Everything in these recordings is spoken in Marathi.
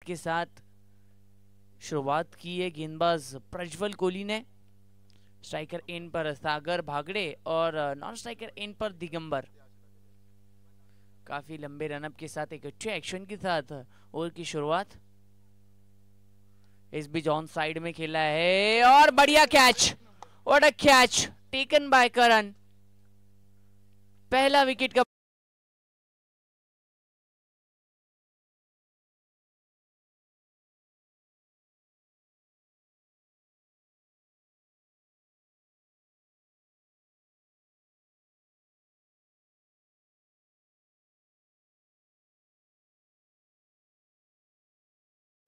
के साथ शुरुआत की है गेंदबाज प्रज्वल कोहली ने। स्ट्राइकर एंड पर सागर भागड़े और नॉन स्ट्राइकर एंड पर दिगंबर। काफी लंबे रनअप के साथ एक अच्छे एक्शन के साथ ओवर की शुरुआत। इस बीच ऑन साइड में खेला है और बढ़िया catch, what a catch taken by Karan. पहला विकेट का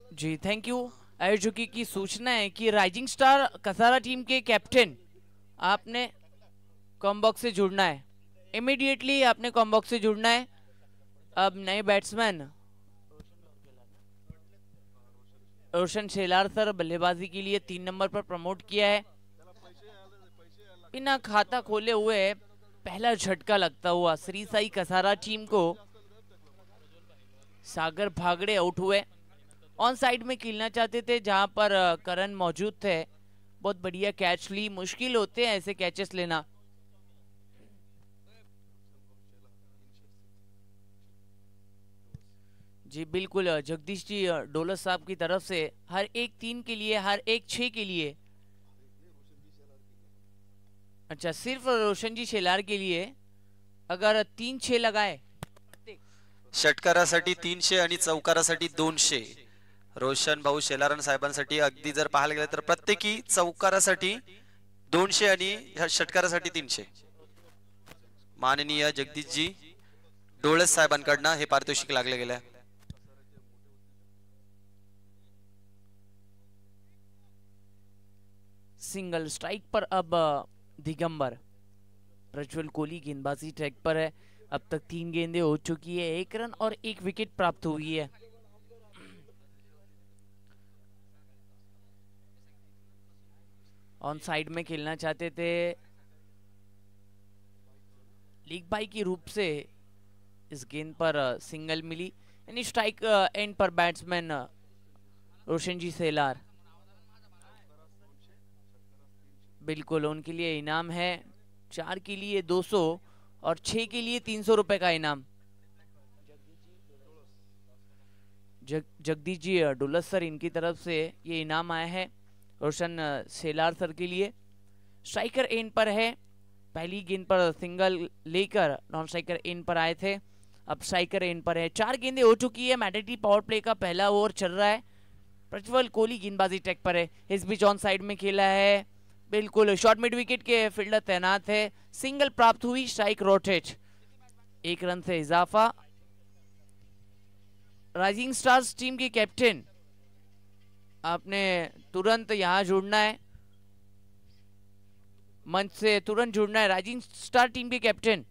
जी थैंक यू। आयोजकों की सूचना है कि राइजिंग स्टार कसारा टीम के कैप्टन आपने कॉम्बॉक्स से जुड़ना है। इमीडिएटली आपने कॉम्बॉक्स से जुड़ना है। अब नए बैट्समैन रोशन शेलार सर बल्लेबाजी के लिए 3 नंबर पर प्रमोट किया है। बिना खाता खोले हुए पहला झटका लगता हुआ श्री साई कसारा टीम को सागर भागड़े आउट हुए। ऑन साइड में खेलना चाहते थे जहां पर करण मौजूद थे। बहुत बढ़िया कैच ली। मुश्किल होते हैं ऐसे कैचेस लेना। जी बिल्कुल जगदीश जी डोलर साहब की तरफ से हर एक 3 के लिए, हर एक 6 के लिए। अच्छा सिर्फ रोशन जी शेलार के लिए अगर 3-6 लगाए षटकारासाठी 300 आणि चौकारासाठी 200। रोशन भाऊ शेलारन साहेबांसाठी अगदी जर पाहायला गेलं तर प्रत्येकी चौकारासाठी 200 आणि षटकारासाठी 300। माननीय जगदीशजी डोळस साहेबांकडनं हे पारितोषिक लागले गेले। सिंगल स्ट्राइक पर अब दिगंबर। प्रज्वल कोहली गेंदबाजी ट्रैक पर है। अब तक 3 गेंदें हो चुकी है, 1 रन और 1 विकेट प्राप्त हुई है। ऑन साइड में खेलना चाहते थे। लीग बाई के रूप से इस गेंद पर सिंगल मिली, यानी स्ट्राइक एंड पर बैट्समैन रोशन जी सेलार। बिल्कुल उनके लिए इनाम है 4 के लिए 200 और 6 के लिए 300 रुपए का इनाम। जगदीश जी डुलस सर इनकी तरफ से ये इनाम आया है रोशन सेलार सर के लिए। स्ट्राइकर एंड पर है। पहली गेंद पर सिंगल लेकर नॉन स्ट्राइकर एंड पर आए थे। अब स्ट्राइकर एंड पर है। 4 गेंदें हो चुकी है। मैंडेटरी पावर प्ले का पहला ओवर चल रहा है। प्रज्वल कोहली गेंदबाजी ट्रैक पर है। इस बीच ऑन साइड में खेला है। बिल्कुल शॉर्ट मिड विकेट के फील्डर तैनात है। सिंगल प्राप्त हुई। स्ट्राइक रोटेज 1 रन से इजाफा। राइजिंग स्टार्स टीम के कैप्टन आपने तुरंत यहां जुड़ना है, मंच से तुरंत जुड़ना है। राइजिंग स्टार टीम के कैप्टन।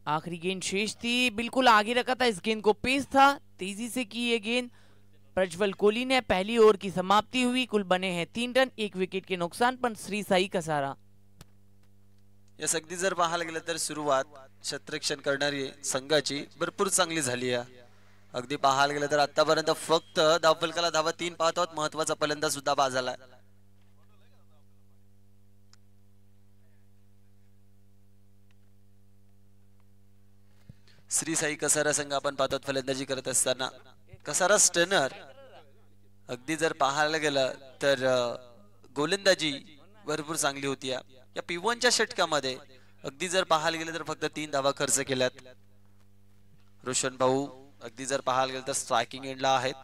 आखिरी गेंद शेष थी, बिल्कुल आगे रखा था। इस गेंद को पेस था, तेजी से की ये गेंद प्रज्वल कोहली ने। पहली ओवर की समाप्ति हुई। कुल बने हैं 3 रन, 1 विकेट के नुकसान पर श्री साई कसारा। या अगदी जर पाहायला गेलं तर सुरुवात क्षेत्ररक्षण करणारी संघाची भरपूर चांगली झाली आहे। अगदी पाहायला गेलं तर आतापर्यंत फक्त धावफलकाला धावा 3 पाहत आहोत। महत्त्वाचा फलंदाज सुद्धा बाद झाला। श्री साई कसारा संघ आपण पाहतो फलंदाजी करत असताना कसारा स्टनर अगदी जर पाहायला गेलं तर गोलंदाजी भरपूर चांगली होती। या P1च्या षटकामध्ये अगदी जर पाहायला गेलं तर फक्त 3 धावा खर्च केल्यात। रोशन भाऊ अगदी जर पाहायला गेलं तर स्ट्रायकिंग एंडला आहेत,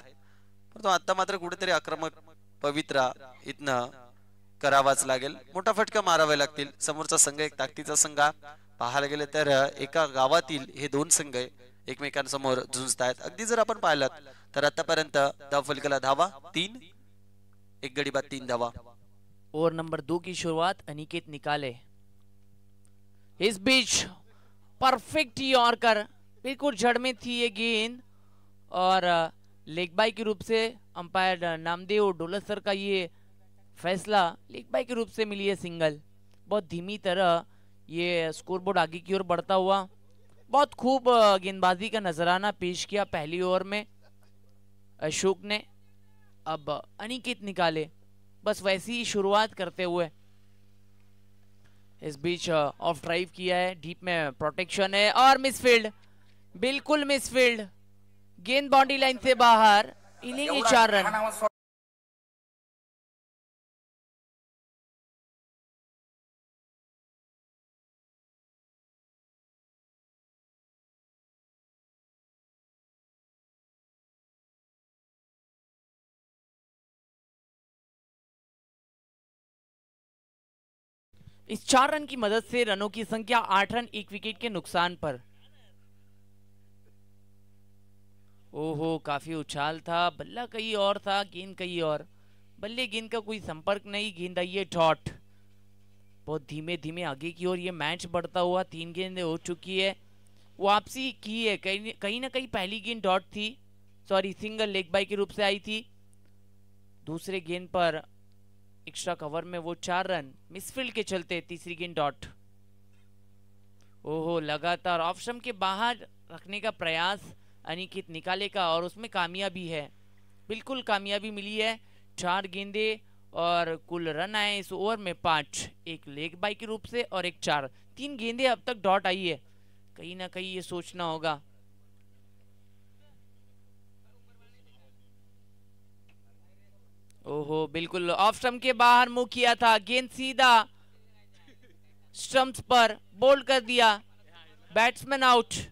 परंतु आता मात्र कुठेतरी आक्रमक पवित्रा इथनं करावाच लागेल। मोठा फटका मारावे लागतील। समोरचा संघ एक ताकदीचा संघ पाहायला गेले तर एका गावातील हे 2 संघ एकमेकांसमोर झुंजतायत। अगदी जर आपण पाहिलात तर आतापर्यंत धावफलकाला धावा 3, एक गडी बाद 3 धावा। ओवर नंबर 2 की शुरुआत अनिकेत निकाले। इस बीच परफेक्ट यॉर्कर, बिल्कुल जड़ में थी ये गेंद और लेग बाई के रूप से अंपायर नामदेव डोलस सर का ये फैसला लेग बाई के रूप से मिली है सिंगल। बहुत धीमी तरह ये स्कोरबोर्ड आगे की ओर बढ़ता हुआ। बहुत खूब गेंदबाजी का नजराना पेश किया पहली ओवर में। अशोक ने अब अनिकेत निकाले, बस वैसी ही शुरुआत करते हुए। इस बीच ऑफ ड्राइव किया है, डीप में प्रोटेक्शन है और मिसफील्ड, बिल्कुल मिसफील्ड, गेंद बाउंड्री लाइन से बाहर, इनिंग 4 रन। इस 4 रन की मदद से रनों की संख्या 8 रन, 1 विकेट के नुकसान पर। ओहो, काफी उछाल था, बल्ला कहीं और था, गेंद कहीं और, बल्ले गेंद का कोई संपर्क नहीं, गेंद आई है डॉट। बहुत धीमे धीमे आगे की ओर ये मैच बढ़ता हुआ, 3 गेंदें हो चुकी है, वापसी की है, कहीं ना कहीं पहली गेंद डॉट थी, सॉरी सिंगल लेग बाई के रूप से आई थी। दूसरे गेंद पर एक्स्ट्रा कवर में वो 4 रन, मिसफील्ड के चलते तीसरी गेंद डॉट। ओहो, लगातार ऑफ स्टंप के बाहर रखने का प्रयास अनिकेत निकाले का, और उसमें कामयाबी है, बिल्कुल कामयाबी मिली है। 4 गेंदे और कुल रन आए इस ओवर में 5, एक लेग बाई के रूप से और एक 4, 3 गेंदे अब तक डॉट आई है। कहीं ना कहीं ये सोचना होगा। ओहो, बिल्कुल ऑफ स्टंप के बाहर मुंह किया था, गेंद सीधा स्टंप्स पर बोल्ड कर दिया, बैट्समैन आउट।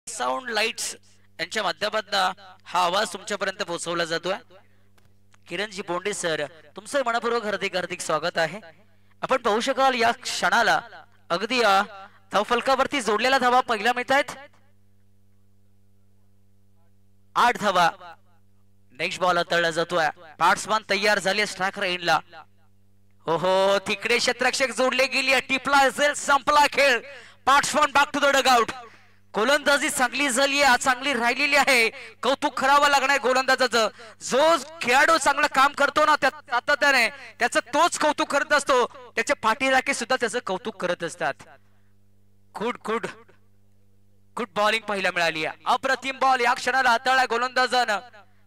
साऊंड लाईट्स यांच्या माध्यमातून हा आवाज तुमच्यापर्यंत पोहोचवला जातोय। किरणजी बोंडे सर, तुमचं मनपूर्वक हार्दिक हार्दिक स्वागत आहे। आपण पाहू शकाल या क्षणाला अगदी धावफलकावरती जोडलेला धावा पहिला मिळत आहेत, 8 धावा। नेक्स्ट बॉल हाताळला जातोय, बॅट्समन तयार झाले स्ट्रायकर एंडला। ओहो, तिकडे क्षेत्ररक्षक जोडले गेली, टिपला असेल, संपला खेळ, batsman back to the dugout. गोलंदाजी चांगली झाली आहे, चांगली राहिलेली आहे, कौतुक करावं लागणार गोलंदाजाचं। जो खेळाडू चांगलं काम करतो ना सातत्याने, त्याचं तोच कौतुक करत असतो, त्याचे पाठीराखे सुद्धा त्याचं कौतुक करत असतात। गुड गुड गुड बॉलिंग पाहायला मिळाली आहे, अप्रतिम बॉल या क्षणाला हाताळला गोलंदाजानं।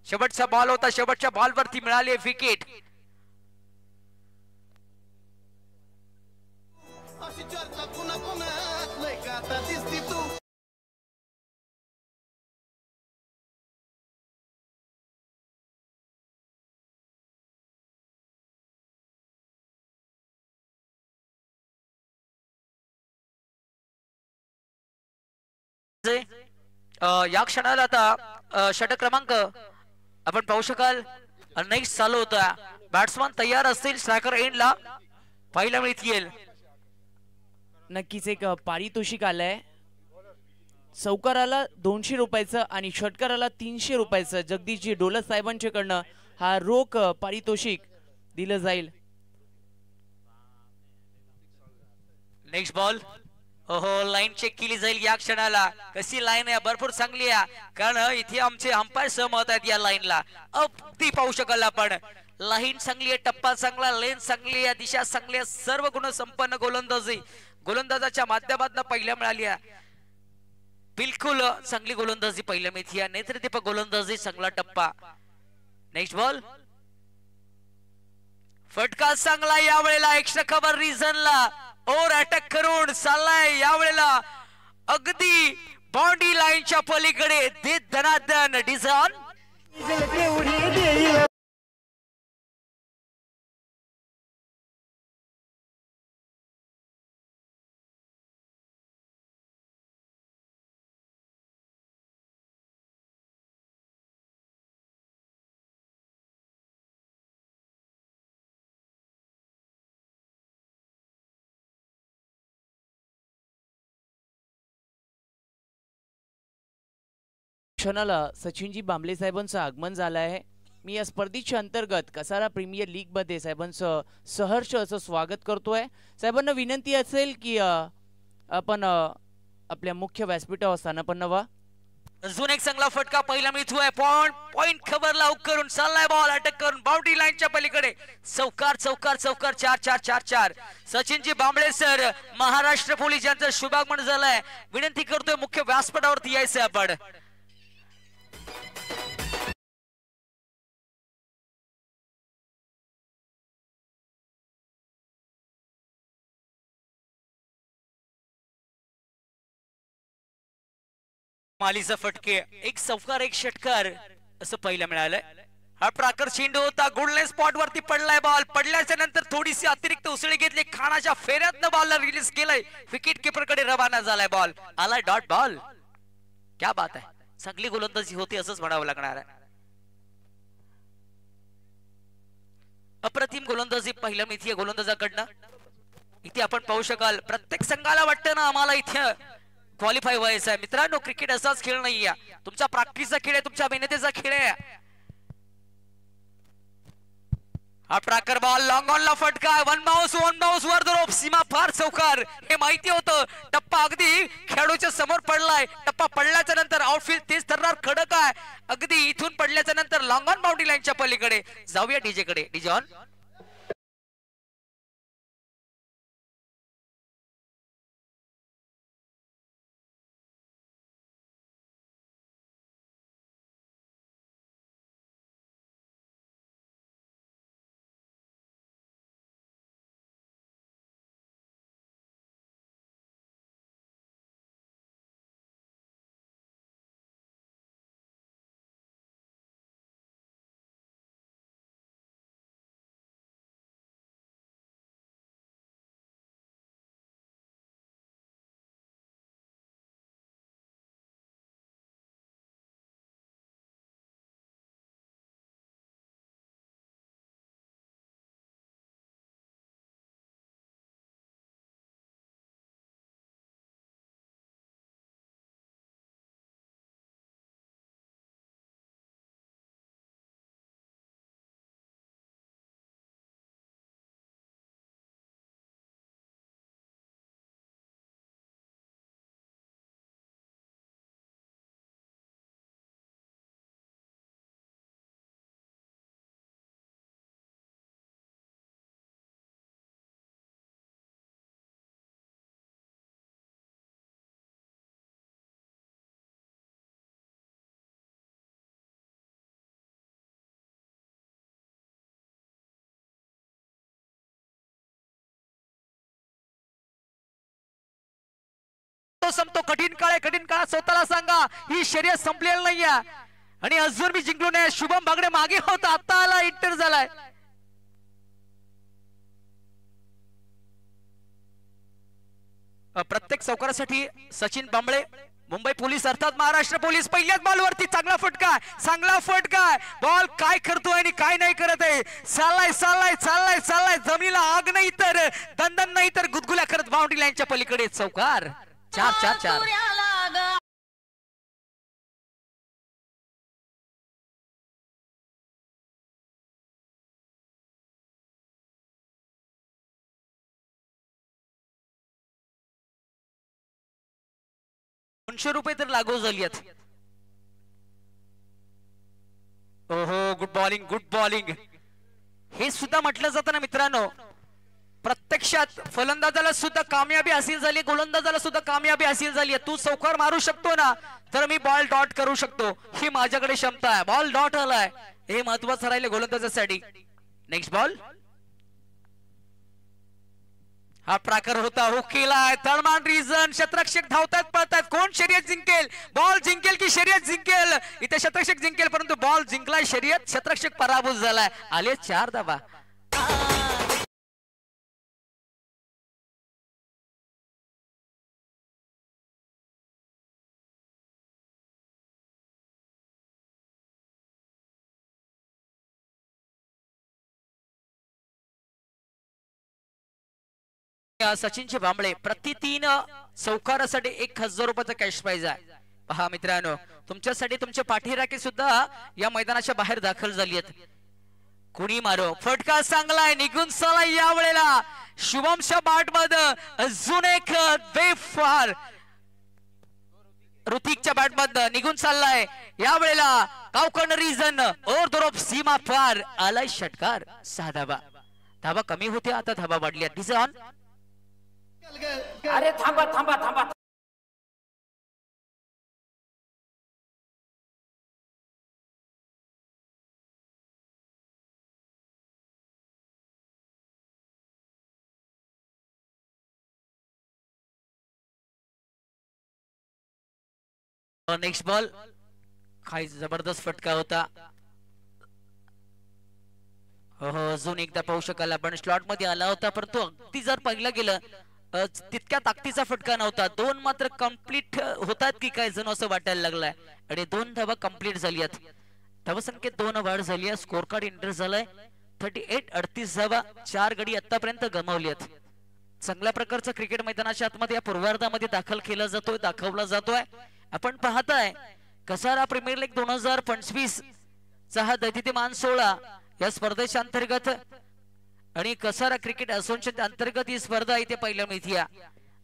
शेवटचा बॉल होता, शेवटच्या बॉलवरती मिळाली विकेट। या क्षणाला आता षटक क्रमांक आपण पाहू शकाल, नेक्स्ट चालू होता, बॅट्समन तयार असतील, स्ट्रायकर एंडला पाहायला मिळतील। नक्कीच एक पारितोषिक आलंय, चौकाराला 200 रुपयाचं आणि षटकाराला 300 रुपयाचं, जगदीशजी डोलत साहेबांच्याकडनं हा रोख पारितोषिक दिलं जाईल। नेक्स्ट बॉल, ओहो, लाईन चेक केली जाईल या क्षणाला, कशी लाईन आहे, भरपूर चांगली आहे, कारण इथे आमचे अंपायर सहमत आहेत या लाईनला। अगदी पाहू शकाल आपण, लाईन चांगली आहे, टप्पा चांगला, लेन चांगली आहे, दिशा चांगली आहे, सर्व गुण संपन्न गोलंदाजी गोलंदाजाच्या माध्यमातून पहिल्या मिळाली आहे। बिलकुल चांगली गोलंदाजी पहिल्या मिळते, नेत्रदीपक गोलंदाजी, चांगला टप्पा। नेक्स्ट बॉल, फटका चांगला यावेळेला, एक्स्ट्रा कव्हर रिझनला और अटॅक करून चाललाय यावेळेला, अगदी बाउंड्री लाईनच्या पलीकडे दे धनाधन डिझाइन। क्षणाला सचिनजी बांबळे साहेबांचं आगमन झालं आहे. मी या स्पर्धेच्या अंतर्गत कसारा प्रीमियर लीग मध्ये साहेबांचं सहर्ष असं स्वागत करतोय. साहेबांना विनंती असेल की आपण आपल्या मुख्य व्यासपीठावर स्थानापन्न व्हा. अजून एक चांगला फटका पहिला मिळतोय. पॉइंट खबर लावून करून चाललाय बॉल अटक करून बाउंड्री लाईनच्या पलीकडे. चौकार चौकार चौकार 4-4-4-4. सचिनजी बांबळे सर, महाराष्ट्र पोलीस यांचं शुभागमन झालंय. विनंती करतोय मुख्य व्यासपीठावरती यायचं आपण. मालीचा फटके, एक चौकार एक षटकार असं पहिलं मिळालंय. हा प्राकर चेंडू होता, गोल्डन स्पॉट वरती पडलाय बॉल. पडल्याच्या नंतर थोडीशी अतिरिक्त उसळी घेतली, खानाच्या फेऱ्यातनं बॉलला रिलीज केलंय. विकेट किपर कडे रवाना झालाय बॉल. आलाय डॉट बॉल. क्या बात आहे, चांगली गोलंदाजी होती असंच म्हणावं लागणार आहे. अप्रतिम गोलंदाजी पहिल्या मिळतीये गोलंदाजाकडनं. इथे आपण पाहू शकाल प्रत्येक संघाला वाटतं ना आम्हाला इथे क्वालिफाय व्हायचं आहे. मित्रांनो, क्रिकेट असाच खेळ नाहीये, तुमच्या प्रॅक्टिसचा खेळ आहे, तुमच्या मेहनतीचा खेळ आहे. हा ट्रॅकर बॉल लॉंग ऑन ला फटका. One bounce over the rope. सीमा फार चौकार. हे माहिती होतं. टप्पा अगदी खेळाडूच्या समोर पडलाय. टप्पा पडल्याच्या नंतर आउटफील्ड तेच ठरणार खडक आहे. अगदी इथून पडल्याच्या नंतर लॉंग ऑन बाउंड्री लाईनच्या पलीकडे. जाऊया डीजे कडे. DJ on. संपतो. कठीण काळ आहे, कठीण काळात स्वतःला सांगा ही शर्यत संपलेली नाहीये आणि अजून मी जिंकलो नाही. शुभम बागडे मागे होता, आता आला, इंटर झालाय. प्रत्येक चौकारासाठी सचिन बांबळे, मुंबई पोलीस अर्थात महाराष्ट्र पोलीस. पहिल्याच बॉलवरती चांगला फटका, चांगला फटका. बॉल काय करतोय आणि काय नाही करत आहे. चाललाय चाललाय चाललाय चाललाय. जमिनीला आग नाही तर दणदण नाही तर गुदगुल्या करत बाउंड्री लाईनच्या पलीकडे. चौकार 4-4-4. ₹200 तर लागू झाली आहेत. ओहो, गुड बॉलिंग, गुड बॉलिंग. हे सुद्धा म्हटलं जातं ना मित्रांनो, प्रत्यक्षात फलंदाजाला सुद्धा कामयाबी हासिल झाली, गोलंदाजाला सुद्धा कामयाबी हासिल झाली. तू चौकार मारू शकतो ना, तर मी बॉल डॉट करू शकतो, ही माझ्याकडे क्षमता आहे. बॉल डॉट आलाय, हे महत्वाचं राहिले गोलंदाजासाठी. Next ball. हा प्राकर होता, हुक केलाय. तळमान रिझन. शतरक्षक धावतात पळतात. कोण शर्यत जिंकेल? बॉल जिंकेल की शर्यत जिंकेल? इथे शतरक्षक जिंकेल, परंतु बॉल जिंकलाय, शर्यत शतरक्षक पराभूत झालाय. आले 4 धावा. सचिनचे बांबळे प्रति 3 चौकारासाठी ₹1000 कॅश प्राइज आहे. पहा मित्रांनो, तुमच्यासाठी तुमचे पाठीराखे सुद्धा या मैदानाच्या बाहेर दाखल झाली आहेत. कुणी मारो फटका चांगलाय निघून चला या वेळेला शुभमच्या बाट मध्ये अजून एक बेफार ऋतिकच्या बॅट मध्ये निघून चाललाय या वेळेला गावकर्ण रिजन और दोरोप सीमा पार आलाय षटकार. 6 धाबा. धाबा कमी होते आता धाबा वाढली. डिझॉन अरे थांबा थांबा थांबा. Next ball. काही जबरदस्त फटका होता. हो अजून एकदा पाहू शकाल आपण स्लॉट मध्ये आला होता परंतु अगदी जर पाहिलं गेलं तितक्या ताकदीचा फटका नव्हता. 2 मात्र कंप्लीट होतात की काय जण असं वाटायला लागलाय आणि 2 धावा कंप्लीट झाली आहेत. धावसंख्येत 2 वाढ झाली आहे. स्कोर कार्ड एंटर झालाय 38-38 धावा. 4 गडी आतापर्यंत गमावली आहेत. चांगल्या प्रकारचा क्रिकेट मैदानाच्या आतमध्ये या पूर्वार्धामध्ये दाखल केला जातोय दाखवला जातोय. आपण पाहताय कसारा प्रीमियर लीग 2025 चा हा दैदिप्यमान सोहळा या स्पर्धेच्या अंतर्गत आणि कसारा क्रिकेट असोसिएशन अंतर्गत ही स्पर्धा इथे पाहायला मिळते.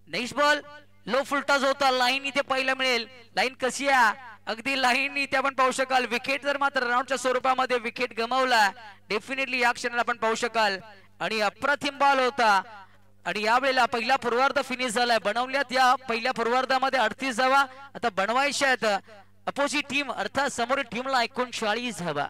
नेक्स्ट बॉल लो फुलटाच होता. लाईन इथे पाहायला मिळेल. लाईन कशी आहे अगदी लाईन इथे आपण पाहू शकाल. विकेट जर मात्र राऊंडच्या स्वरूपामध्ये विकेट गमावला डेफिनेटली या क्षणाला आपण पाहू शकाल आणि अप्रतिम बॉल होता. आणि यावेळेला पहिला पूर्वार्ध फिनिश झालाय. बनवल्यात या पहिल्या पूर्वार्धामध्ये 38 धावा आता बनवायच्या आहेत अपोजिट टीम अर्थात समोर टीमला 39 धावा.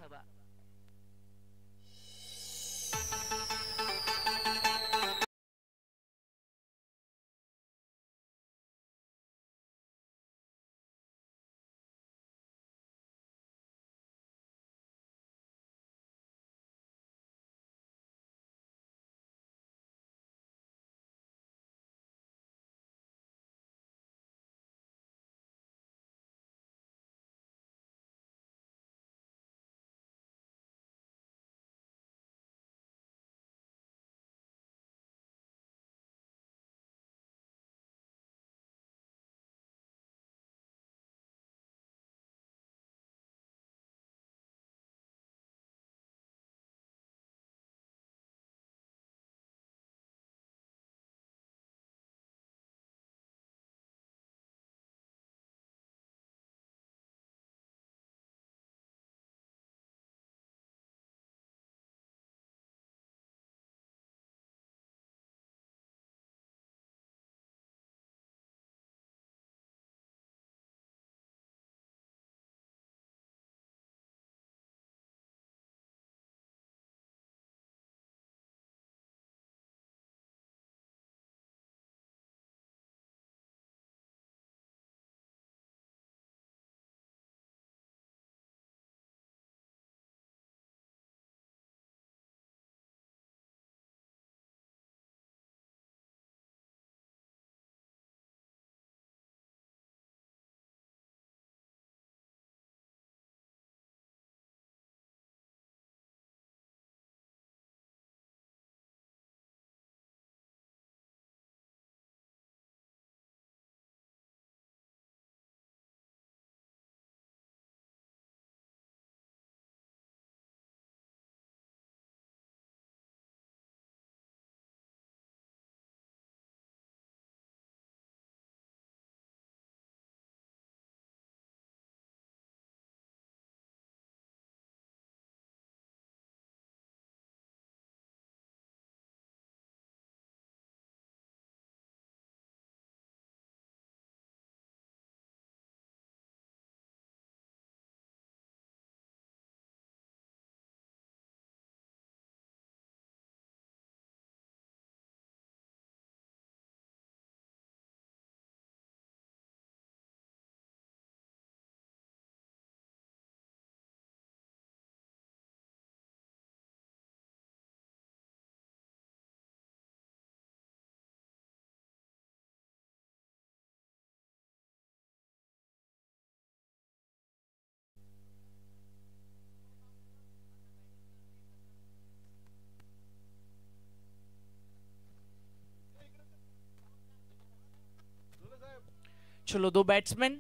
चलो 2 बैट्समैन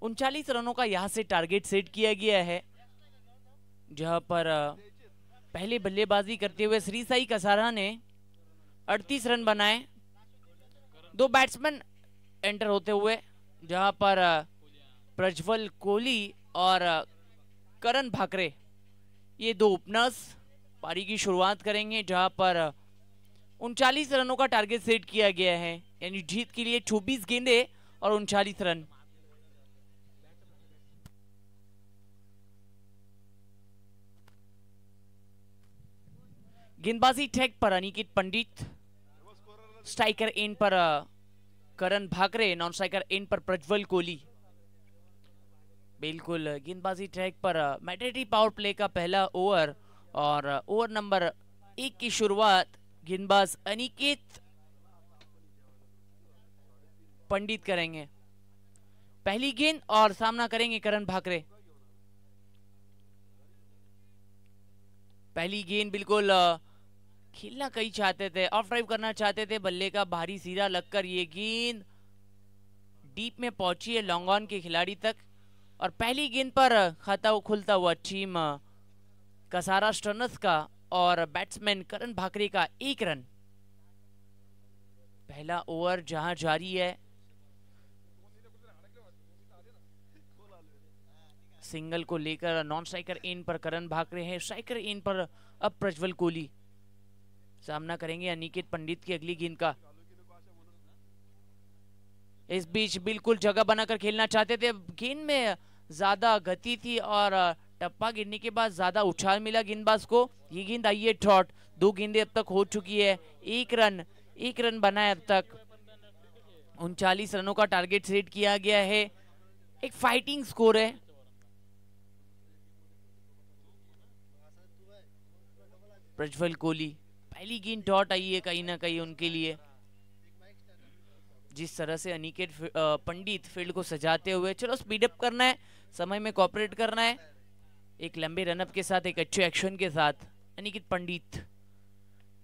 39 रनों का यहाँ से टारगेट सेट किया गया है, जहां पर पहले बल्लेबाजी करते हुए श्री साई कसारा ने 38 रन बनाए। दो बैट्समैन एंटर होते हुए, जहां पर प्रज्वल कोहली और करण भाकरे ये दो ओपनर्स पारी की शुरुआत करेंगे, जहां पर 39 रनों का टारगेट सेट किया गया है, यानी जीत के लिए 24 गेंदे और 39 रन। गेंदबाजी टैग पर अनिकेत पंडित, स्ट्राइकर एंड पर करण भाकरे, नॉन स्ट्राइकर एंड पर प्रज्वल कोहली। बिल्कुल गेंदबाजी ट्रैक पर मैटेटी पावर प्ले का पहला ओवर और ओवर नंबर 1 की शुरुआत गेंदबाज अनिकेत पंडित करेंगे। पहली गेंद और सामना करेंगे करण भाकरे। पहली गेंद बिल्कुल खेलना कहीं चाहते थे, ऑफ ड्राइव करना चाहते थे, बल्ले का भारी सिरा लगकर ये गेंद डीप में पहुंची है लॉन्ग ऑन के खिलाड़ी तक। और पहली गेंद पर खाता खुलता हुआ टीम कसारा स्टर्नर्स का और बैट्समैन करण भाकरे का 1 रन। पहला ओवर जहां जारी है, सिंगल को लेकर नॉन स्ट्राइकर इन पर करण भाकरे है, स्ट्राइकर इन पर अब प्रज्वल कोहली। सामना करेंगे अनिकेत पंडित की अगली गेंद का। इस बीच बिल्कुल जगह बनाकर खेलना चाहते थे, गेंद में ज्यादा गति थी और टप्पा गिरने के बाद ज्यादा उछाल मिला गेंदबाज को। ये गेंद आई है डॉट, 2 गेंदें अब तक हो चुकी है, 1 रन बना है अब तक। 39 रनों का टारगेट सेट किया गया है, एक फाइटिंग स्कोर है। प्रज्वल कोहली, पहली गेंद डॉट आई है कहीं ना कहीं उनके लिए। जिस तरह से अनिकेत पंडित फील्ड को सजाते हुए, चलो स्पीड अप करना है, समय में कोऑपरेट करना है, एक लंबे रनअप के साथ, एक अच्छे एक्शन के साथ। अनिकेत पंडित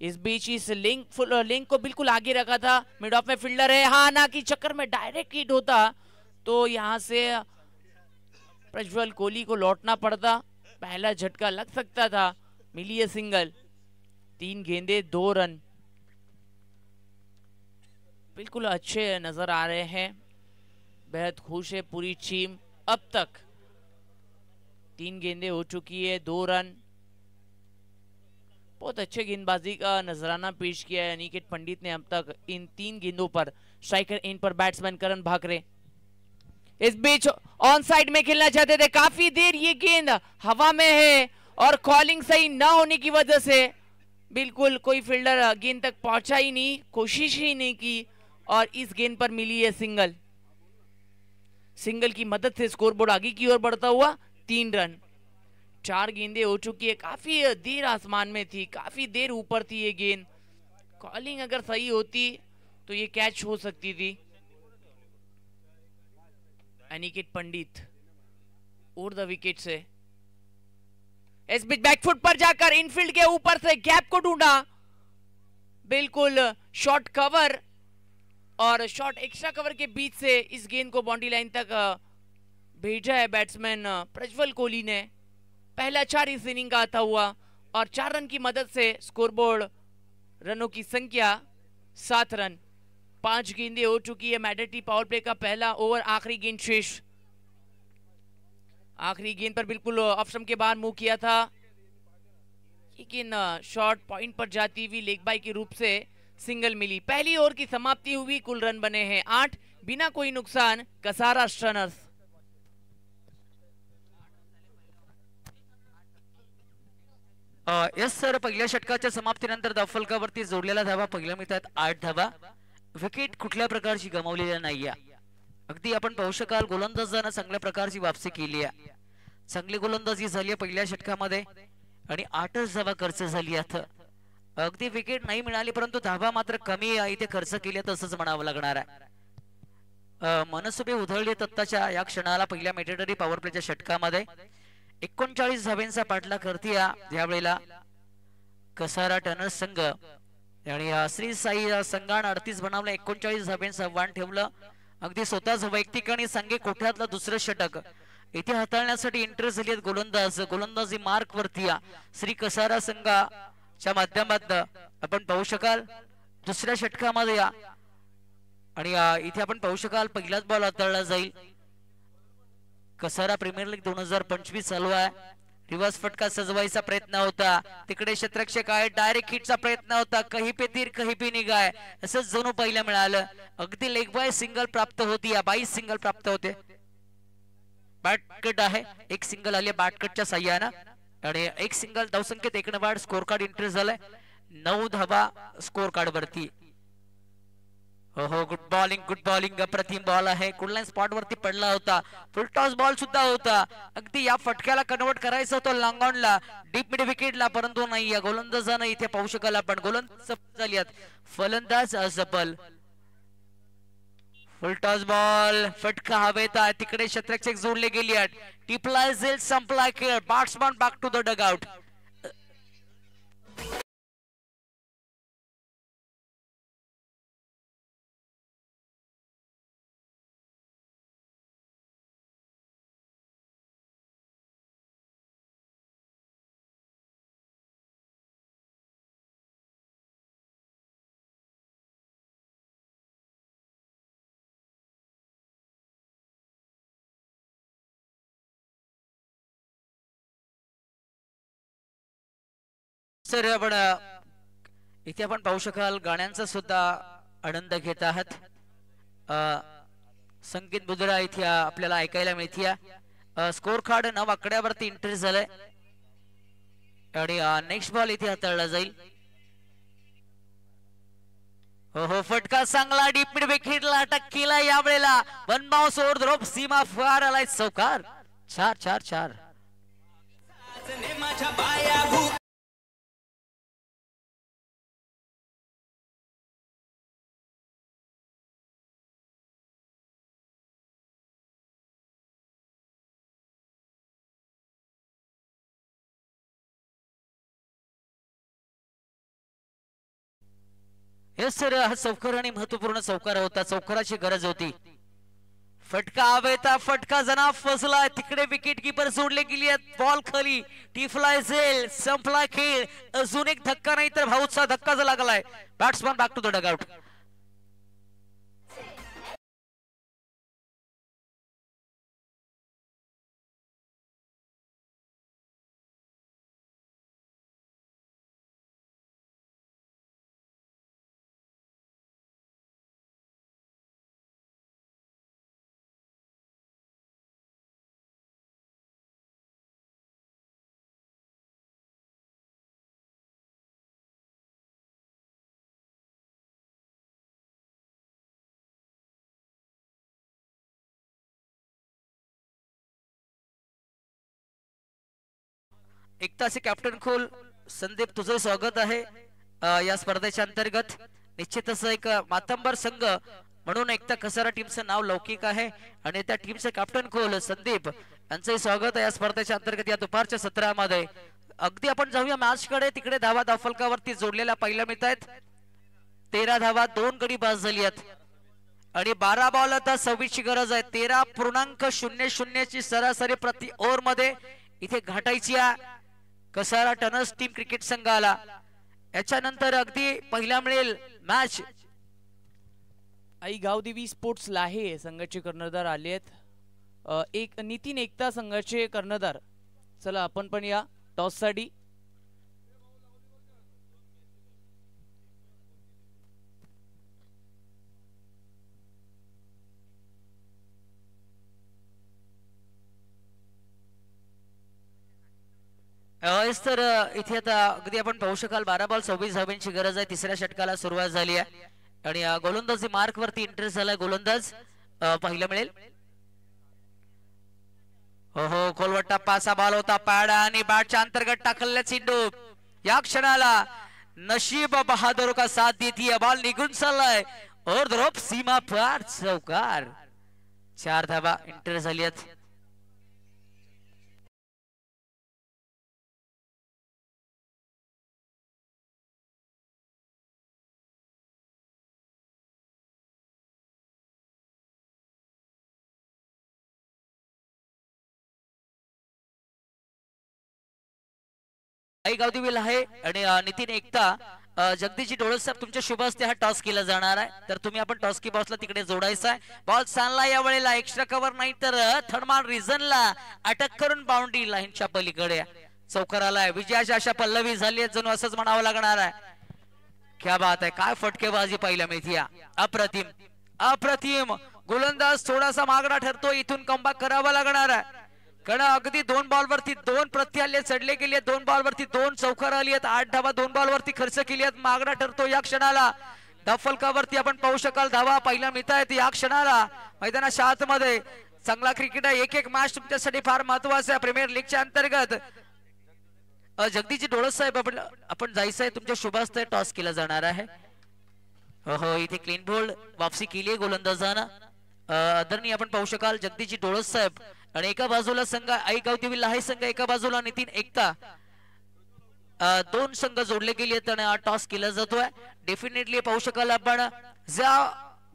इस बीच इस लिंक को बिल्कुल आगे रखा था, मिड ऑफ में फील्डर है, हाँ ना कि चक्कर में डायरेक्ट हिट होता तो यहां से प्रज्वल कोहली को लौटना पड़ता, पहला झटका लग सकता था। मिली है सिंगल, 3 गेंदे 2 रन। बिल्कुल अच्छे नजर आ रहे हैं, बेहद खुश है पूरी टीम। अब तक 3 गेंदें हो चुकी है, 2 रन। बहुत अच्छे गेंदबाजी का नजराना पेश किया है अनिकेत पंडित ने अब तक इन 3 गेंदों पर। स्ट्राइकर इन पर बैट्समैन करण भाकरे। इस बीच ऑन साइड में खेलना चाहते थे, काफी देर ये गेंद हवा में है और कॉलिंग सही ना होने की वजह से बिल्कुल कोई फील्डर गेंद तक पहुंचा ही नहीं, कोशिश ही नहीं की और इस गेंद पर मिली है सिंगल। सिंगल की मदद से स्कोरबोर्ड आगे की ओर बढ़ता हुआ 3 रन। 4 गेंदें हो चुकी है, काफी देर आसमान में थी, काफी देर ऊपर थी ये गेंद। कॉलिंग अगर सही होती तो ये कैच हो सकती थी। Aniket Pandit over the wicket से इस बीच बैकफुट पर जाकर इनफील्ड के ऊपर से गैप को ढूंढा, बिल्कुल शॉर्ट कवर और शॉर्ट एक्स्ट्रा कवर के बीच से इस गेंद को बाउंड्री लाइन तक भेजा है बैट्समैन प्रज्वल कोहली ने। पहला 4 इस इनिंग का आता हुआ और 4 रन की मदद से स्कोरबोर्ड रनों की संख्या 7 रन। 5 गेंदें हो चुकी है, मैडेटी पावर प्ले का पहला ओवर, आखिरी गेंद शेष। आखिरी गेंद पर बिल्कुल ऑफ स्टंप के बाहर मूव किया था, लेकिन शॉर्ट पॉइंट पर जाती हुई लेग बाय के रूप से सिंगल मिली। पहली ओवर की समाप्ति हुई, कुल रन बने हैं 8, बिना कोई नुकसान कसारा स्टर्नर्स। यस सर, पहिल्या षटकाच्या समाप्तीनंतर धावफलकावरती जोडलेला धावा पहिल्या मिनिटात 8 धावा, विकेट कुठल्या प्रकारची गमावलेली नाहीये। अगदी आपण पाहू शकाल गोलंदाजांना चांगल्या प्रकारची वापसी केली आहे, चांगली गोलंदाजी झाली आहे पहिल्या षटकामध्ये आणि 8च धावा खर्च झाली आहेत। अगदी विकेट नाही मिळाली परंतु धावा मात्र कमी इथे खर्च केले तसंच म्हणावं लागणार आहे। मनसुबे उधळले तत्ताच्या या क्षणाला पहिल्या मॅन्डेटरी पॉवर प्लेच्या षटकामध्ये 39 धावांचा पाठलाग करते यावेळेला कसारा टर्नर्स संघ आणि श्री साई संघाने 38 बनावलं, 39 धावांचं आव्हान ठेवलं अगदी स्वतःच वैयक्तिक आणि सांघिक कोठ्यातलं दुसरं षटक इथे हाताळण्यासाठी एंटर झाली आहेत गोलंदाजी मार्क वरती श्री कसारा संघाच्या माध्यमातून आपण पाहू शकाल दुसऱ्या षटकामध्ये आणि इथे आपण पाहू शकाल पहिलाच बॉल हाताळला जाईल. कसारा प्रीमियर लीग 2025 चालू आहे. रिवर्स फटका सजवायचा प्रयत्न होता तिकडे क्षेत्ररक्षक आहे डायरेक्ट हिटचा प्रयत्न होता कहीं पे तीर कहीं पे निगाह असं जणू पहिलं मिळालं. अगदी लेग बाय सिंगल प्राप्त होती 22 सिंगल प्राप्त होते. बॅटकट आहे एक सिंगल आली बॅटकटच्या साह्यानं आणि एक सिंगल धावसंख्येत एक नंबर स्कोर कार्ड एंट्री झालाय 9 धावा स्कोर कार्ड वरती. हो गुड बॉलिंग अप्रतिम बॉल आहे कुठल्या स्पॉट वरती पडला होता फुल टॉस बॉल सुद्धा होता. अगदी या फटक्याला कन्वर्ट करायचं होतं लॉंग ऑनला डीप मिड विकेटला परंतु नाही गोलंदाजानं इथे पाहू शकाल आपण गोलंदाज झाली फलंदाज असफल. फुल टॉस बॉल फटका हवेत तिकडे क्षेत्ररक्षक जोडले गेली आहेत टिपला झेल संपला खेळ batsman back to the dugout. Sir आपण इथे आपण पाहू शकाल गाण्यांचा सुद्धा आनंद घेत आहात. संगीत बुजरा इथे आपल्याला ऐकायला मिळते. स्कोर कार्ड 9 आकड्यावरती एंट्री झालाय आणि नेक्स्ट बॉल इथे हाताळला जाईल. हो फटका चांगला डीप मिड विकेटला अटक केला यावेळेला one bounce over the rope सीमा फार आलाय चौकार 4-4-4. सर हा चौकार आणि महत्वपूर्ण चौकार होता चौकाराची गरज होती. फटका हवेता फटका जना फसला तिकडे विकेट कीपर सोडले गेली बॉल खाली टिफलाय झेल संपला खेळ अजून एक धक्का नाही तर भाऊचा धक्का लागलाय batsman back to the dugout. एकताचे कॅप्टन खोल संदीप तुझं स्वागत आहे या स्पर्धेच्या अंतर्गत. निश्चितच एक मातंबर संघ म्हणून एकता कसारा टीमचं नाव लौकिक आहे आणि त्या टीमचे कॅप्टन खोल संदीप यांचं स्वागत आहे या स्पर्धेच्या अंतर्गत या दुपारच्या सत्रामध्ये. अगदी आपण जाऊया मॅच कडे तिकडे धावा धावफलकावरती जोडलेल्या पहिल्या मिळत आहेत 13 धावा 2 गडी बाद झाली आहेत आणि 12 बॉल आता 26 ची गरज आहे. 13.00 ची सरासरी प्रति ओव्हर मध्ये इथे घाटायची कसारा टनर्स टीम क्रिकेट संघाला. याच्यानंतर अगदी पहिला मिळेल मॅच. आई गावदेवी स्पोर्ट्स लाहे संघाचे कर्णधार आले आहेत. एक नितीन एकता संघाचे कर्णधार. चला आपण पण या टॉस साठी. तर इथे आता अगदी आपण पाहू शकाल 12 बॉल 26 धावांची गरज आहे. तिसऱ्या षटकाला सुरुवात झाली आहे आणि गोलंदाजी मार्क वरती इंटरेस्ट झालाय गोलंदाज पहिला मिळेल. हो खोलवट्टा पासा बॉल होता पॅड आणि बॅटच्या अंतर्गत टाकलेला चेंडू या क्षणाला नशीब बहादुर का साथ देती है. बॉल निघून चाललाय और ड्रॉप सीमा पार चौकार 4 धावा इंटरेस्ट झाली आहेत. आई गावदेवील आहे आणि नितीन एकता जगदीशजी डोळे साहेब तुमच्या शुभ हस्ते हा टॉस केला जाणार आहे तर तुम्ही आपण टॉस की बॉसला तिकडे जोडायचा आहे बॉल चालला या वेळेला एक्स्ट्रा कव्हर नाही तर थर्डमान रिझनला अटक करून बाउंड्री लाईनच्या पलीकडे चौकार आलाय विजयाची आशा पल्लवी झाली जणू असंच म्हणावं लागणार आहे क्या बात आहे काय फटकेबाजी पाहिल्या मेथिया अप्रतिम अप्रतिम गोलंदाज थोडासा मागणा ठरतो इथून कमबॅक करावा लागणार आहे कारण अगदी 2 बॉलवरती 2 प्रत्याल्य चढले गेले 2 बॉलवरती 2 चौकार आली आहेत 8 धावा 2 बॉलवरती खर्च केली आहेत मागणा ठरतो या क्षणाला धावफलकावरती आपण पाहू शकाल धावा पहिल्या मिळत आहेत या क्षणाला मैदानाच्या आतमध्ये चांगला क्रिकेट आहे एक मॅच तुमच्यासाठी फार महत्वाचा आहे प्रीमियर लीगच्या अंतर्गत जगदीशजी डोळे साहेब आपण जायचं आहे तुमच्या शुभ हस्ते टॉस केला जाणार आहे हो इथे क्लीन बोल्ड वापसी केली आहे गोलंदाजानं आदरणीय आपण पाहू शकाल जगदीशजी डोळे साहेब आणि एका बाजूला संघ आई गावदेवील आहे संघ एका बाजूला नितीन एकता 2 संघ जोडले गेले आहेत आणि टॉस केला जातोय डेफिनेटली पाहू शकाल आपण ज्या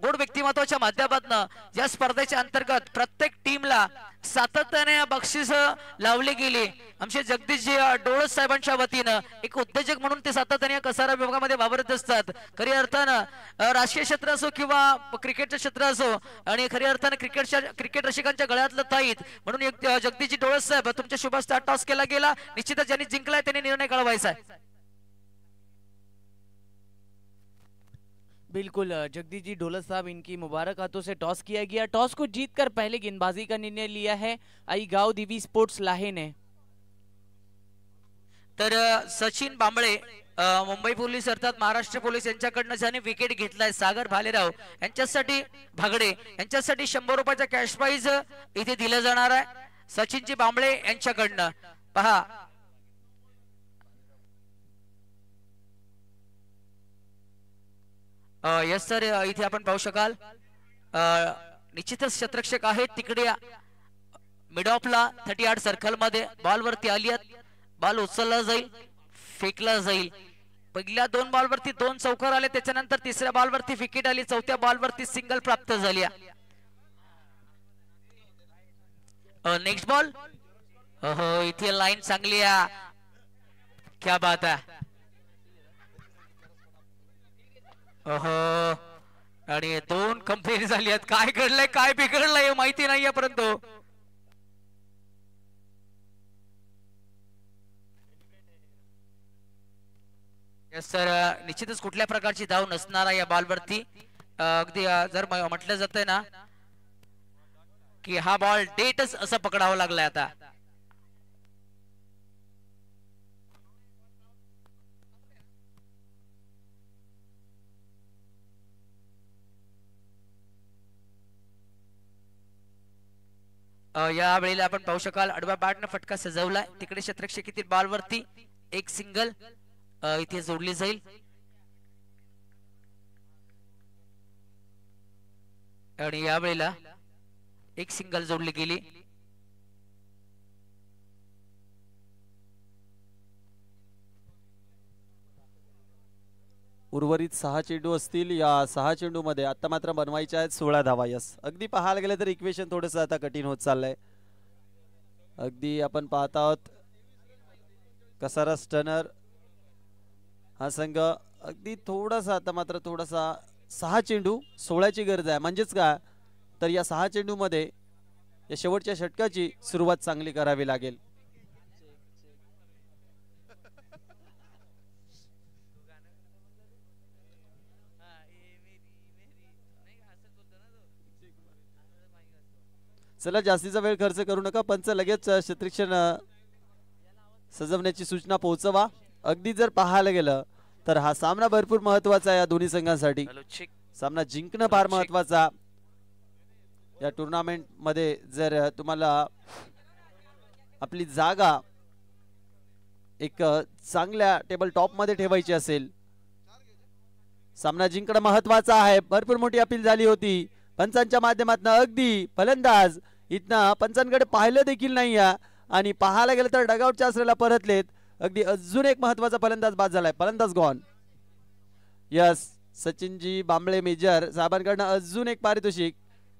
गोड व्यक्तिमत्वाच्या माध्यमातून या स्पर्धेच्या अंतर्गत प्रत्येक टीमला सातत्याने बक्षीस लावले गेले आमचे जगदीशजी डोळे साहेबांच्या वतीनं एक उद्योजक म्हणून ते सातत्याने कसारा विभागामध्ये वावरत असतात खऱ्या अर्थानं राजकीय क्षेत्र असो किंवा क्रिकेटचं क्षेत्र असो आणि खऱ्या अर्थानं क्रिकेट रसिकांच्या गळ्यातलं ताईत म्हणून जगदीशजी डोळे साहेब तुमच्या शुभ हस्ते टॉस केला गेला निश्चितच ज्यांनी जिंकलाय त्यांनी निर्णय कळवायचा आहे बिल्कुल जगदीश जी ढोलक साहब इनकी मुबारक हाथों से टॉस किया गया टॉस को जीतकर पहले गेंदबाजी का निर्णय लिया है आई गाव देवी स्पोर्ट्स लाहे ने तर सचिन बांबळे मुंबई पोलीस अर्थात महाराष्ट्र पोलीस यांच्याकडनं ज्याने विकेट घेतलाय सागर भालेराव यांच्यासाठी भागडे यांच्यासाठी 100 रुपयाचा कॅश प्राइज इथे दिला जाणार आहे सचिनजी बांबळे यांच्याकडनं पहा यस सर इथे आपण पाहू शकाल निश्चितच शतरक्षक आहेत तिकडे मिड ऑफला 38 सर्कल मध्ये बॉल वरती आली बॉल उचलला जाईल फेकला जाईल पहिल्या 2 बॉल वरती 2 चौकार आले त्याच्यानंतर तिसऱ्या बॉल वरती विकेट आली चौथ्या बॉल वरती सिंगल प्राप्त झाली नेक्स्ट बॉल इथे लाईन चांगली आहे क्या बात आहे आणि 2 कंप्लीट झाली आहेत काय घडलंय काय बिघडलंय माहिती नाहीये परंतु सर निश्चितच कुठल्या प्रकारची धाव नसणार या बॉलवरती अगदी जर म्हटलं जातंय ना की हा बॉल डेटच असं पकडावा लागलाय आता या वेळेला आपण पाहू शकाल आडवा बॅटने फटका सजवलाय तिकडे क्षेत्ररक्षकातील बॉल वरती एक सिंगल इथे जोडली जाईल आणि या वेळेला एक सिंगल जोडली गेली उर्वरित 6 चेंडू असतील या 6 चेंडू मध्ये आता मात्र बनवायच्या आहेत 16 धावा यस अगदी पाहायला गेलं तर इक्वेशन थोडंसं आता कठीण होत चाललंय अगदी आपण पाहत आहोत कसारा स्टनर हा संघ अगदी थोडासा आता मात्र थोडासा 6 चेंडू 16 ची गरज आहे म्हणजेच काय तर या 6 चेंडू मध्ये या शेवटच्या षटकाची सुरुवात चांगली करावी लागेल चला जास्तीचा वेळ खर्च करू नका पंच लगेच क्षेत्ररक्षण सजवण्याची सूचना पोहोचवा अगदी जर पाहायला गेलं तर हा सामना भरपूर महत्त्वाचा आहे या दोन्ही संघांसाठी सामना जिंकणं फार महत्त्वाचा या टुर्नामेंट मध्ये जर तुम्हाला आपली जागा एक चांगल्या टेबल टॉप मध्ये ठेवायची असेल सामना जिंकणं महत्त्वाचा आहे भरपूर मोठी अपील झाली होती पंचांच्या माध्यमातून अगदी फलंदाज इथनं पंचांकडे पाहिलं देखील नाही आणि पाहायला गेलं तर डगआउटच्या आसऱ्याला परतलेत अगदी अजून एक महत्त्वाचा फलंदाज बाद झालाय फलंदाज गॉन यस सचिनजी बांबळे मेजर साहेबांकडनं अजून एक पारितोषिक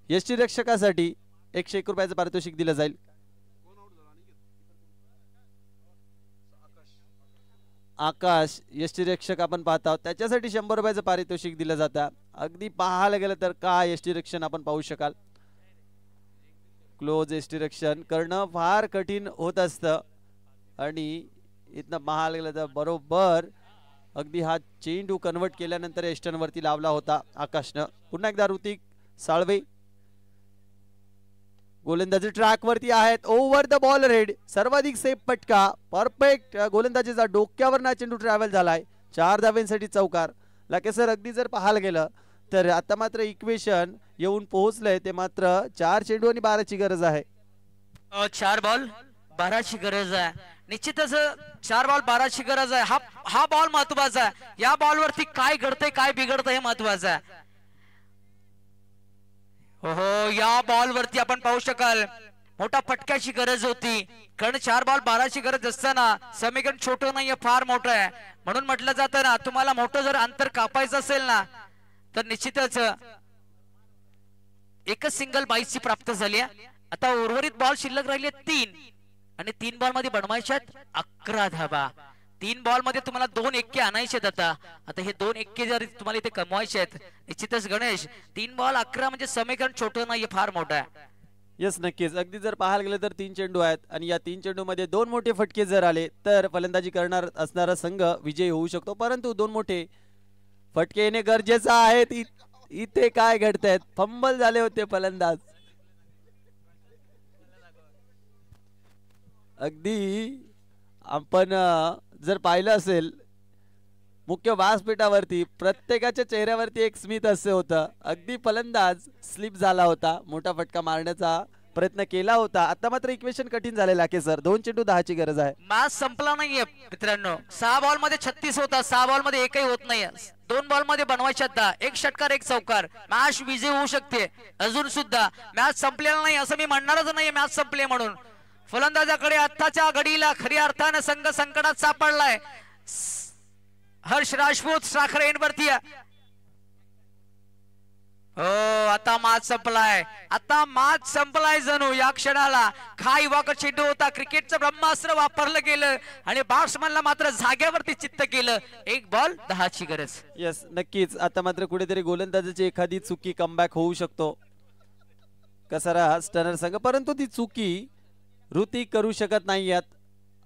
यष्टीरक्षकासाठी 101 रुपयाचं पारितोषिक दिलं जाईल आकाश यष्टीरक्षक आपण पाहत आहोत, त्याच्यासाठी 100 रुपयाचं पारितोषिक दिलं जातं. अगदी पाहायला गेलं तर काय यष्टीरक्षण आपण पाहू शकाल. क्लोज यष्टीरक्षण करणं फार कठीण होत असतं आणि इथनं पाहायला गेलं तर बरोबर अगदी हा चेंडू कन्वर्ट केल्यानंतर एस्टन वरती लावला होता आकाशनं. पुन्हा एकदा ऋतिक साळवे गोलंदाजी ट्रॅक वरती आहेत. ओव्हर द बॉल रेड, सर्वाधिक सेफ फटका, परफेक्ट गोलंदाजीचा डोक्यावर चेंडू ट्रॅव्हल झालाय. 4 धावांसाठी चौकार. लाकेसर अगदी जर पाहायला गेलं तर आता मात्र इक्वेशन येऊन पोहोचलंय, ते मात्र 4 चेंडू आणि 12ची गरज आहे. 4 बॉल 12ची गरज आहे. निश्चितच 4 बॉल 12ची गरज आहे. हा बॉल महत्वाचा आहे. या बॉल वरती काय घडतंय काय बिघडतंय हे महत्वाचं आहे. हो, या बॉल वरती आपण पाहू शकाल मोठा फटक्याची गरज होती, कारण 4 बॉल 12ची गरज असताना समीकरण छोटं नाहीये, फार मोठं आहे. म्हणून म्हटलं जातं ना, तुम्हाला मोठं जर अंतर कापायचं असेल ना तर निश्चितच एकच सिंगल 22ची प्राप्त झाली आहे. आता उर्वरित बॉल शिल्लक राहिले 3 आणि 3 बॉल मध्ये बनवायच्यात 11 धावा. 3 बॉल मध्ये तुम्हाला 2 एक्के आणायचे आहेत. आता हे 2 एक्के जर तुम्हाला इथे कमवायचे आहेत, निश्चितच गणेश 3 बॉल 11 म्हणजे समीकरण छोटं नाहीये, फार मोठं आहे. यस, नक्कीच. अगदी जर पाहायला गेलं तर 3 चेंडू आहेत आणि या 3 चेंडू मध्ये 2 मोठे फटके जर आले तर फलंदाजी करणार असणारा संघ विजयी होऊ शकतो. परंतु 2 मोठे फटके येणे गरजेचं आहे. इथे काय घडतंय, फंबल झाले होते फलंदाज. अगदी आपण जर पाहिलं असेल मुख्य व्यासपीठावरती प्रत्येकाच्या चेहऱ्यावरती एक स्मित असे होतं. अगदी फलंदाज स्लिप झाला होता, मोठा फटका मारण्याचा प्रयत्न केला होता. आता मात्र इक्वेशन कठीण झालेला आहे सर. 2 चेंडू 10ची गरज आहे. मॅच संपला नाहीये मित्रांनो. 6 बॉल मध्ये 36 होता, 6 बॉल मध्ये एकही होत नाहीये. 2 बॉल मध्ये बनवायच्या 10, 1 षटकार 1 चौकार. मॅच विजय होऊ शकते. अजून सुद्धा मॅच संपलेला नाही असं मी म्हणणारच नाही मॅच संपले म्हणून. फलंदाजाकडे आत्ताच्या घडीला खऱ्या अर्थाने संघ संकटात सापडलाय. हर्ष राजपूत साखर एंडवरती. हो, आता मॅच संपलाय. आता मॅच संपलाय जणू या क्षणाला. खाई वाकर चेंडू होता, क्रिकेटचं ब्रह्मास्त्र वापरलं गेलं आणि बॅट्समनला मात्र जागेवरती चित्त केलं. 1 बॉल 10ची गरज. यस, नक्कीच. आता मात्र कुठेतरी गोलंदाजाची एखादी चुकी कमबॅक होऊ शकतो कसारा स्टनर संघ, परंतु ती चुकी ऋतिक करू शकत नाहीयेत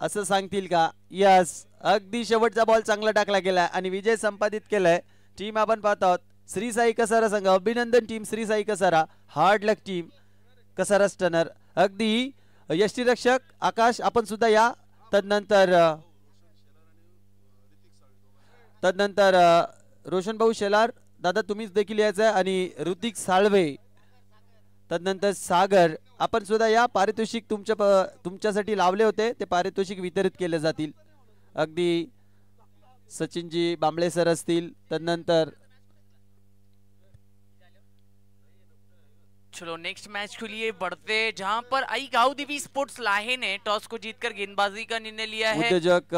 असं सांगतील का? यस, अगदी शेवटचा बॉल चांगला टाकला गेलाय आणि विजय संपादित केलाय. टीम आपण पाहत आहोत श्री साई कसारा संघ. अभिनंदन टीम श्री साई कसारा. हार्ड लक टीम कसारा स्टनर. अगदी यष्टीरक्षक आकाश आपण सुद्धा या. तदनंतर रोशन भाऊ शेलार दादा तुम्हीच देखील यायचं आहे आणि ऋतिक साळवे, तदनंतर सागर आपण सुद्धा या. पारितोषिक तुमच्यासाठी लावले होते, ते पारितोषिक वितरित केले जातील. अगदी सचिनजी बांबळे सर असतील, तदनंतर चलो नेक्स्ट मैच के लिए बढ़ते, जहां पर आई गांव देवी स्पोर्ट्स लाहे ने टॉस को जीतकर गेंदबाजी का निर्णय लिया है. उद्योजक